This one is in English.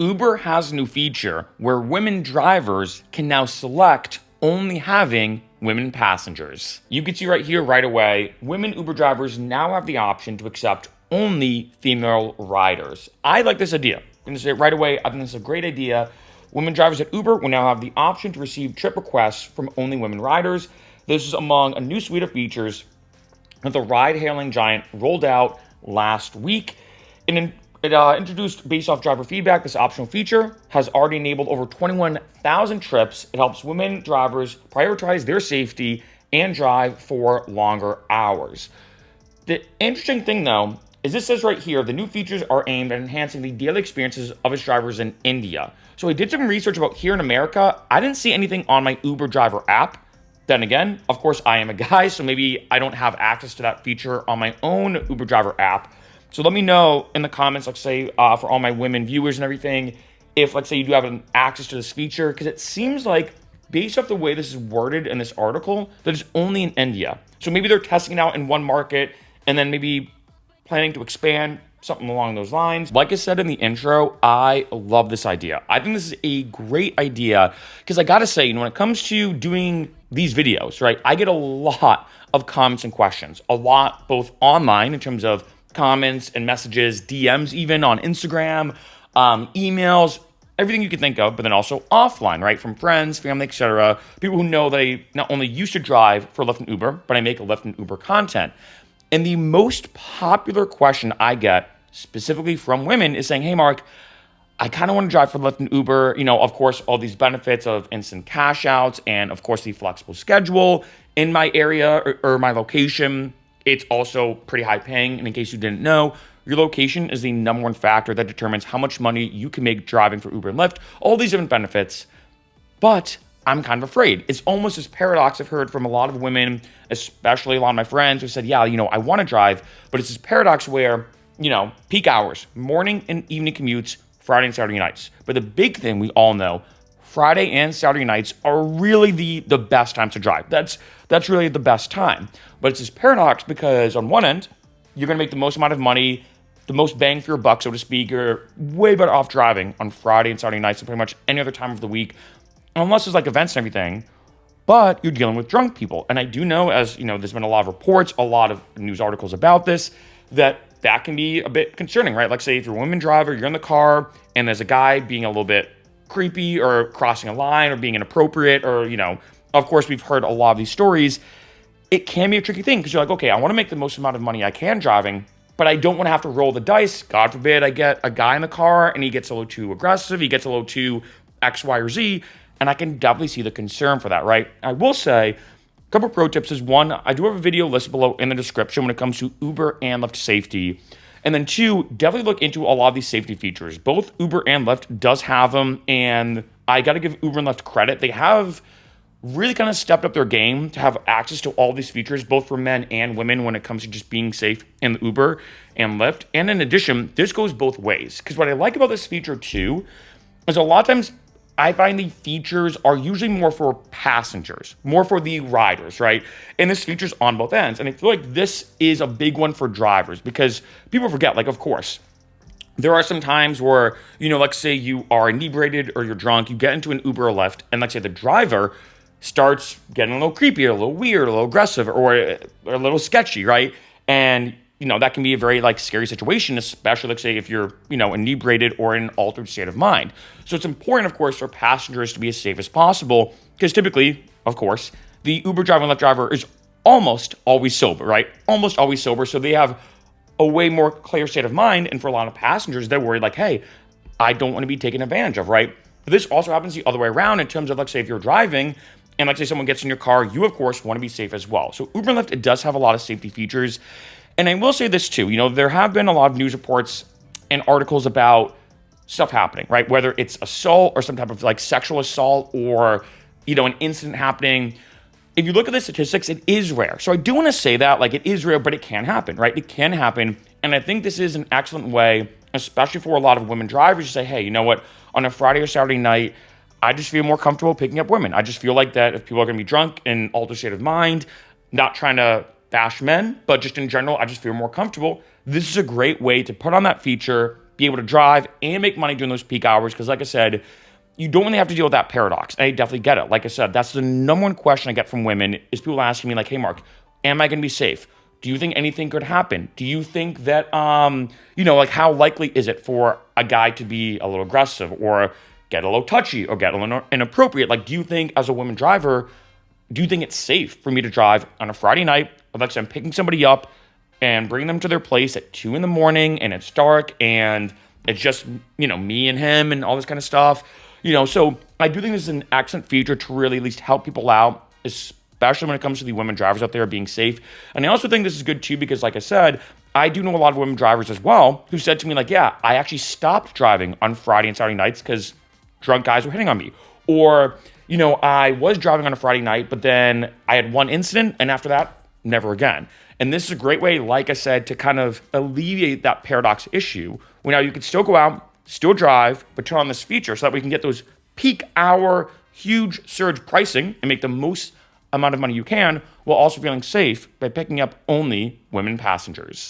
Uber has a new feature where women drivers can now select only having women passengers. You can see right here right away, women Uber drivers now have the option to accept only female riders. I like this idea. I'm going to say it right away, I think this is a great idea. Women drivers at Uber will now have the option to receive trip requests from only women riders. This is among a new suite of features that the ride-hailing giant rolled out last week. It introduced based off driver feedback. This optional feature has already enabled over 21,000 trips. It helps women drivers prioritize their safety and drive for longer hours. The interesting thing, though, is this says right here, the new features are aimed at enhancing the daily experiences of its drivers in India. So I did some research about here in America. I didn't see anything on my Uber driver app. Then again, of course, I am a guy, so maybe I don't have access to that feature on my own Uber driver app. So let me know in the comments, let's say, for all my women viewers and everything, if, let's say, you do have access to this feature, because it seems like, based off the way this is worded in this article, that it's only in India. So maybe they're testing it out in one market, and then maybe planning to expand, something along those lines. Like I said in the intro, I love this idea. I think this is a great idea, because I gotta say, when it comes to doing these videos, right, I get a lot of comments and questions, a lot both online in terms of comments and messages, DMs even on Instagram, emails, everything you can think of, but then also offline, right? From friends, family, etc. People who know that I not only used to drive for Lyft and Uber, but I make a Lyft and Uber content. And the most popular question I get specifically from women is saying, hey, Mark, I kind of want to drive for Lyft and Uber. You know, of course, all these benefits of instant cash outs and, of course, the flexible schedule in my area or my location. It's also pretty high paying. And in case you didn't know, your location is the number one factor that determines how much money you can make driving for Uber and Lyft, all these different benefits. But I'm kind of afraid. It's almost this paradox I've heard from a lot of women, especially a lot of my friends who said, yeah, you know, I want to drive, but it's this paradox where, you know, peak hours, morning and evening commutes, Friday and Saturday nights. But the big thing we all know, Friday and Saturday nights are really the best times to drive. That's really the best time. But it's this paradox because on one end, you're going to make the most amount of money, the most bang for your buck, so to speak. You're way better off driving on Friday and Saturday nights than pretty much any other time of the week, unless there's like events and everything. But you're dealing with drunk people. And I do know, as you know, there's been a lot of reports, a lot of news articles about this, that can be a bit concerning, right? Like say if you're a woman driver, you're in the car and there's a guy being a little bit creepy or crossing a line or being inappropriate or, you know, of course, we've heard a lot of these stories. It can be a tricky thing because you're like, okay, I want to make the most amount of money I can driving, but I don't want to have to roll the dice. God forbid I get a guy in the car and he gets a little too aggressive, he gets a little too X, Y, or Z, and I can definitely see the concern for that, right? I will say, a couple pro tips is one, I do have a video listed below in the description when it comes to Uber and Lyft safety. And then two, definitely look into a lot of these safety features. Both Uber and Lyft does have them, and I got to give Uber and Lyft credit. They have really kind of stepped up their game to have access to all these features, both for men and women when it comes to just being safe in the Uber and Lyft. And in addition, this goes both ways. Because what I like about this feature too is a lot of times I find the features are usually more for passengers, more for the riders, right? And this feature's on both ends. And I feel like this is a big one for drivers because people forget, like, of course, there are some times where, you know, let's say you are inebriated or you're drunk, you get into an Uber or Lyft, and let's say the driver starts getting a little creepy, or a little weird, a little aggressive, or a little sketchy, right? And, you know, that can be a very, like, scary situation, especially, let's say, if you're, you know, inebriated or in an altered state of mind. So it's important, of course, for passengers to be as safe as possible, because typically, of course, the Uber driver and Lyft driver is almost always sober, right? Almost always sober, so they have a way more clear state of mind, and for a lot of passengers, they're worried, like, hey, I don't want to be taken advantage of, right? But this also happens the other way around in terms of, let's say, if you're driving, and let's say someone gets in your car, you, of course, want to be safe as well. So Uber and Lyft, it does have a lot of safety features. And I will say this too, you know, there have been a lot of news reports and articles about stuff happening, right? Whether it's assault or some type of like sexual assault or, you know, an incident happening. If you look at the statistics, it is rare. So I do want to say that, like, it is rare, but it can happen, right? It can happen. And I think this is an excellent way, especially for a lot of women drivers, to say, hey, you know what, on a Friday or Saturday night, I just feel more comfortable picking up women. I just feel like that if people are going to be drunk in altered state of mind, not trying to bash men, but just in general, I just feel more comfortable. This is a great way to put on that feature, be able to drive and make money during those peak hours. Because like I said, you don't really have to deal with that paradox. I definitely get it. Like I said, that's the number one question I get from women is people asking me like, hey, Mark, am I going to be safe? Do you think anything could happen? Do you think that, like how likely is it for a guy to be a little aggressive or get a little touchy or get a little inappropriate? Like, do you think as a woman driver, do you think it's safe for me to drive on a Friday night? Like I'm picking somebody up and bringing them to their place at 2 a.m. and it's dark and it's just, me and him and all this kind of stuff. So I do think this is an excellent feature to really at least help people out, especially when it comes to the women drivers out there being safe. And I also think this is good too because, like I said, I do know a lot of women drivers as well who said to me like, yeah, I actually stopped driving on Friday and Saturday nights because drunk guys were hitting on me. Or, I was driving on a Friday night, but then I had one incident and after that, never again. And this is a great way, like I said, to kind of alleviate that paradox issue. Where now you can still go out, still drive, but turn on this feature so that we can get those peak hour, huge surge pricing and make the most amount of money you can while also feeling safe by picking up only women passengers.